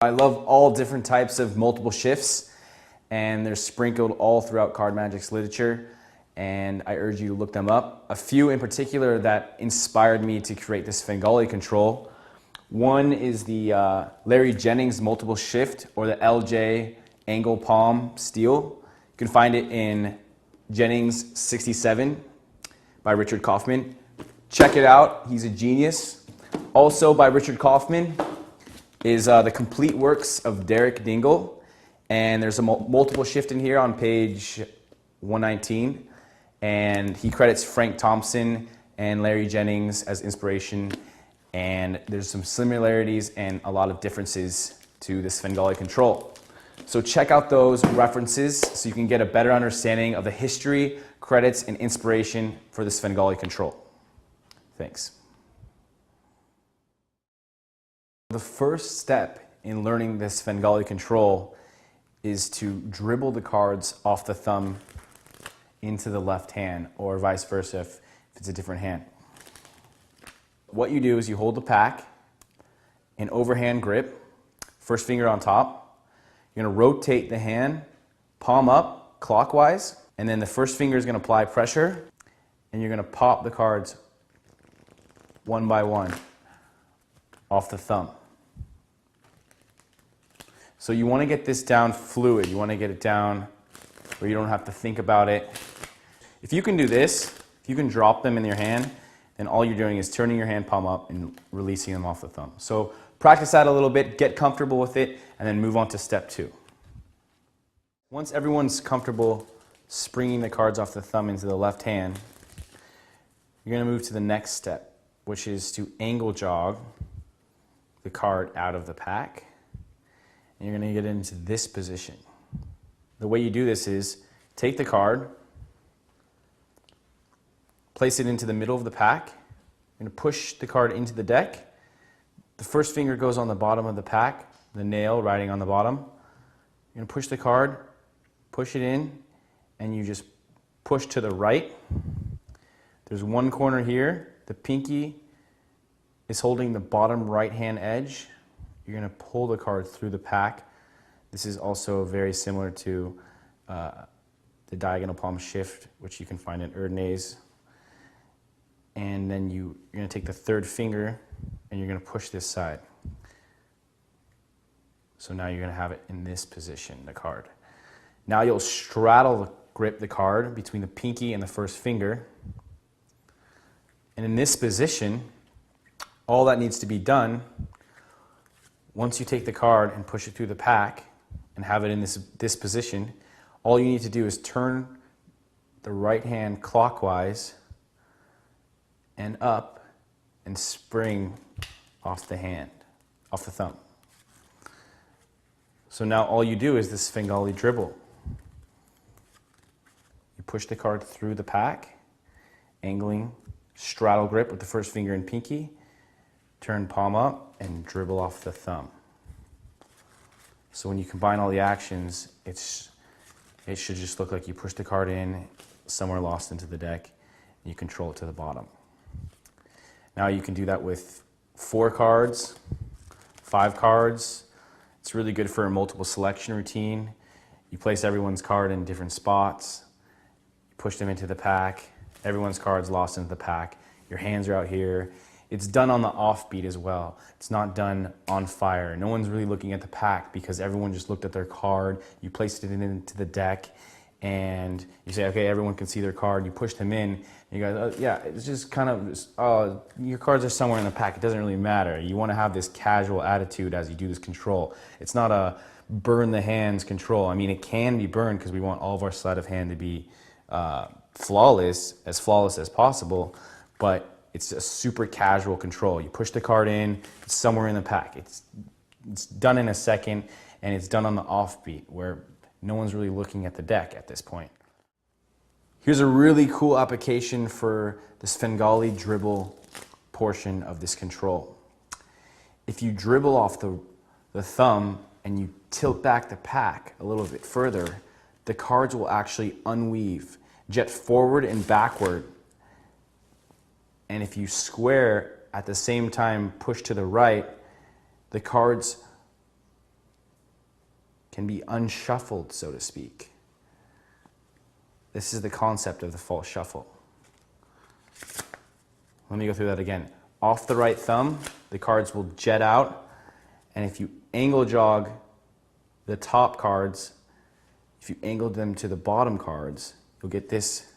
I love all different types of multiple shifts, and they're sprinkled all throughout Card Magic's literature, and I urge you to look them up. A few in particular that inspired me to create this Svengali control. One is the Larry Jennings multiple shift, or the LJ angle palm steel. You can find it in Jennings 67 by Richard Kaufman. Check it out, he's a genius. Also by Richard Kaufman is the complete works of Derek Dingle, and there's a multiple shift in here on page 119, and he credits Frank Thompson and Larry Jennings as inspiration, and there's some similarities and a lot of differences to the Svengali control. So check out those references so you can get a better understanding of the history, credits, and inspiration for the Svengali control. Thanks. The first step in learning this Svengali control is to dribble the cards off the thumb into the left hand, or vice versa if it's a different hand. What you do is you hold the pack in overhand grip, first finger on top. You're going to rotate the hand, palm up, clockwise, and then the first finger is going to apply pressure, and you're going to pop the cards one by one off the thumb. So you want to get this down fluid. You want to get it down where you don't have to think about it. If you can do this, if you can drop them in your hand, then all you're doing is turning your hand palm up and releasing them off the thumb. So practice that a little bit, get comfortable with it, and then move on to step 2. Once everyone's comfortable springing the cards off the thumb into the left hand, you're going to move to the next step, which is to angle jog the card out of the pack. And you're going to get into this position. The way you do this is take the card, place it into the middle of the pack. You're going to push the card into the deck. The first finger goes on the bottom of the pack, the nail riding on the bottom. You're going to push the card, push it in, and you just push to the right. There's one corner here. The pinky is holding the bottom right-hand edge. You're going to pull the card through the pack. This is also very similar to the diagonal palm shift, which you can find in Erdnase. And then you're going to take the third finger and you're going to push this side. So now you're going to have it in this position, the card. Now you'll straddle grip the card between the pinky and the first finger. And in this position, all that needs to be done, once you take the card and push it through the pack and have it in this position, all you need to do is turn the right hand clockwise and up and spring off the hand, off the thumb. So now all you do is this Svengali dribble. You push the card through the pack, angling, straddle grip with the first finger and pinky, turn palm up, and dribble off the thumb. So when you combine all the actions, it should just look like you push the card in, somewhere lost into the deck, and you control it to the bottom. Now you can do that with 4 cards, 5 cards. It's really good for a multiple selection routine. You place everyone's card in different spots, you push them into the pack, everyone's card's lost into the pack, your hands are out here. It's done on the offbeat as well. It's not done on fire. No one's really looking at the pack because everyone just looked at their card. You placed it into the deck and you say, okay, everyone can see their card. You push them in. And you guys, oh, yeah, it's just kind of, your cards are somewhere in the pack. It doesn't really matter. You want to have this casual attitude as you do this control. It's not a burn the hands control. I mean, it can be burned because we want all of our sleight of hand to be flawless as possible, but it's a super casual control. You push the card in, it's somewhere in the pack. It's done in a second, and it's done on the offbeat where no one's really looking at the deck at this point. Here's a really cool application for the Svengali dribble portion of this control. If you dribble off the thumb and you tilt back the pack a little bit further, the cards will actually unweave, jet forward and backward. And if you square at the same time push to the right, the cards can be unshuffled, so to speak. This is the concept of the false shuffle. Let me go through that again. Off the right thumb, the cards will jet out, and if you angle jog the top cards, if you angle them to the bottom cards, you'll get this,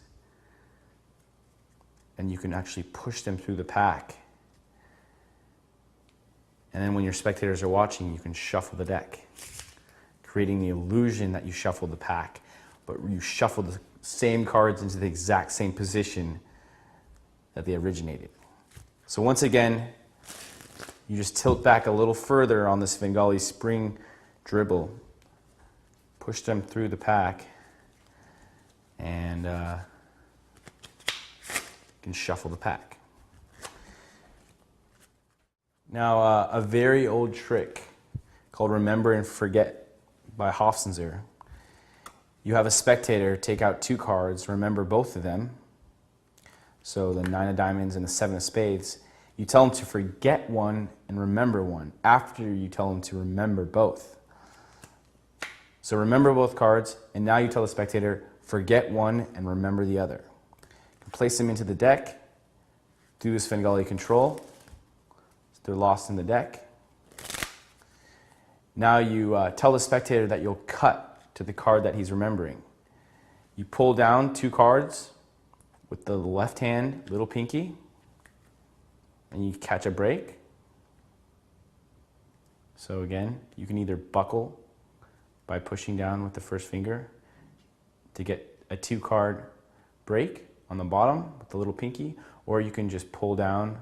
and you can actually push them through the pack. And then when your spectators are watching, you can shuffle the deck, creating the illusion that you shuffled the pack, but you shuffled the same cards into the exact same position that they originated. So once again, you just tilt back a little further on the Svengali spring dribble, push them through the pack, and you can shuffle the pack. Now, a very old trick called Remember and Forget by Hofzinser. You have a spectator take out two cards, remember both of them. So the 9 of diamonds and the 7 of spades. You tell them to forget one and remember one after you tell them to remember both. So remember both cards, and now you tell the spectator, forget one and remember the other. You can place them into the deck, do the Svengali control. They're lost in the deck. Now you tell the spectator that you'll cut to the card that he's remembering. You pull down two cards with the left hand, little pinky, and you catch a break. So again, you can either buckle by pushing down with the first finger to get a 2-card break on the bottom with the little pinky, or you can just pull down,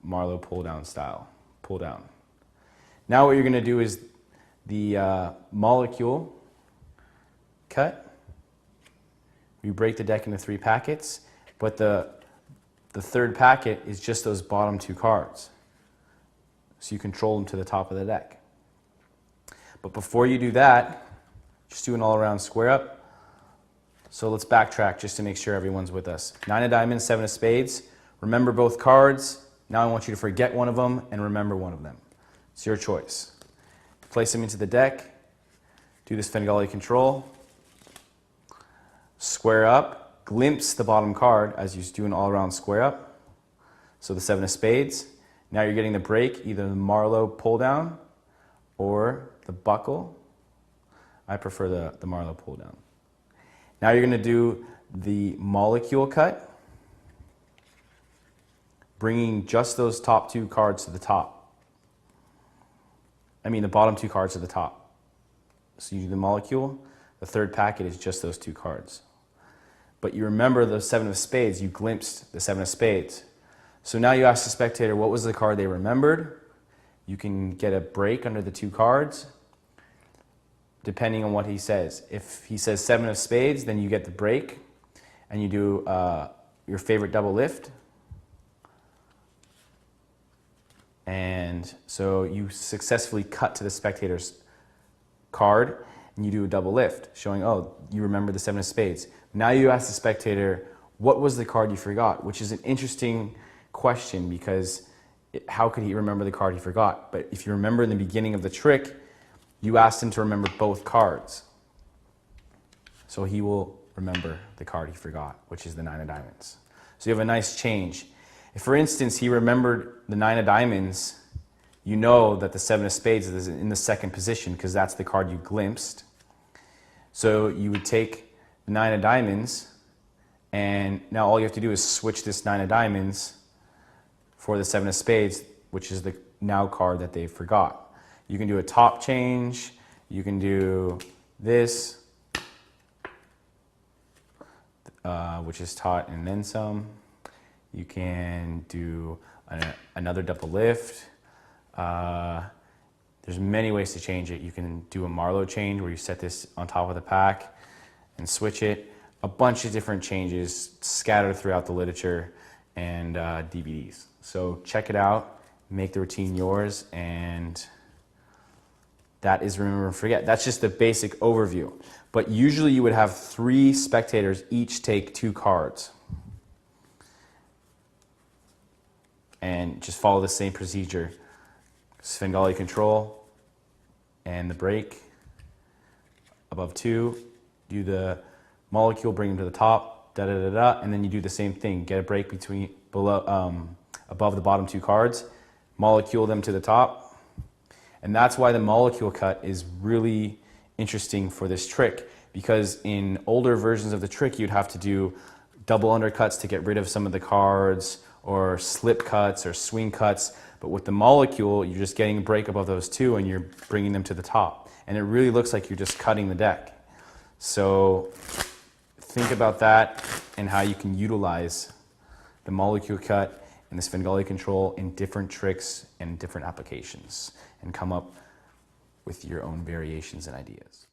Marlowe pull down style, pull down. Now what you're going to do is the molecule cut. You break the deck into 3 packets, but the third packet is just those bottom 2 cards. So you control them to the top of the deck. But before you do that, just do an all-around square up. So let's backtrack just to make sure everyone's with us. 9 of diamonds, 7 of spades. Remember both cards. Now I want you to forget one of them and remember one of them. It's your choice. Place them into the deck. Do the Svengali control. Square up. Glimpse the bottom card as you do an all-around square up. So the 7 of spades. Now you're getting the break, either the Marlowe pull down or the buckle. I prefer the Marlowe pull down. Now you're going to do the molecule cut, bringing just those top 2 cards to the top. The bottom 2 cards to the top. So you do the molecule, the third packet is just those 2 cards. But you remember the 7 of spades, you glimpsed the 7 of spades. So now you ask the spectator what was the card they remembered. You can get a break under the 2 cards, depending on what he says. If he says 7 of spades, then you get the break, and you do your favorite double lift. And so you successfully cut to the spectator's card, and you do a double lift, showing, oh, you remember the 7 of spades. Now you ask the spectator, what was the card you forgot? Which is an interesting question, because how could he remember the card he forgot? But if you remember in the beginning of the trick, you asked him to remember both cards. So he will remember the card he forgot, which is the 9 of diamonds. So you have a nice change. If, for instance, he remembered the 9 of diamonds, you know that the 7 of spades is in the second position because that's the card you glimpsed. So you would take the 9 of diamonds, and now all you have to do is switch this 9 of diamonds for the 7 of spades, which is the now card that they forgot. You can do a top change, you can do this, which is taught and then some. You can do another double lift. There's many ways to change it. You can do a Marlowe change where you set this on top of the pack and switch it. A bunch of different changes scattered throughout the literature and DVDs. So check it out, make the routine yours, and that is Remember and Forget. That's just the basic overview. But usually you would have 3 spectators each take 2 cards. And just follow the same procedure. Svengali control and the break, above 2, do the molecule, bring them to the top, da da da da, and then you do the same thing. Get a break between above the bottom 2 cards, molecule them to the top. And that's why the molecule cut is really interesting for this trick, because in older versions of the trick you'd have to do double undercuts to get rid of some of the cards, or slip cuts or swing cuts. But with the molecule, you're just getting a break above those 2 and you're bringing them to the top. And it really looks like you're just cutting the deck. So think about that and how you can utilize the molecule cut and the Svengali control in different tricks and different applications, and come up with your own variations and ideas.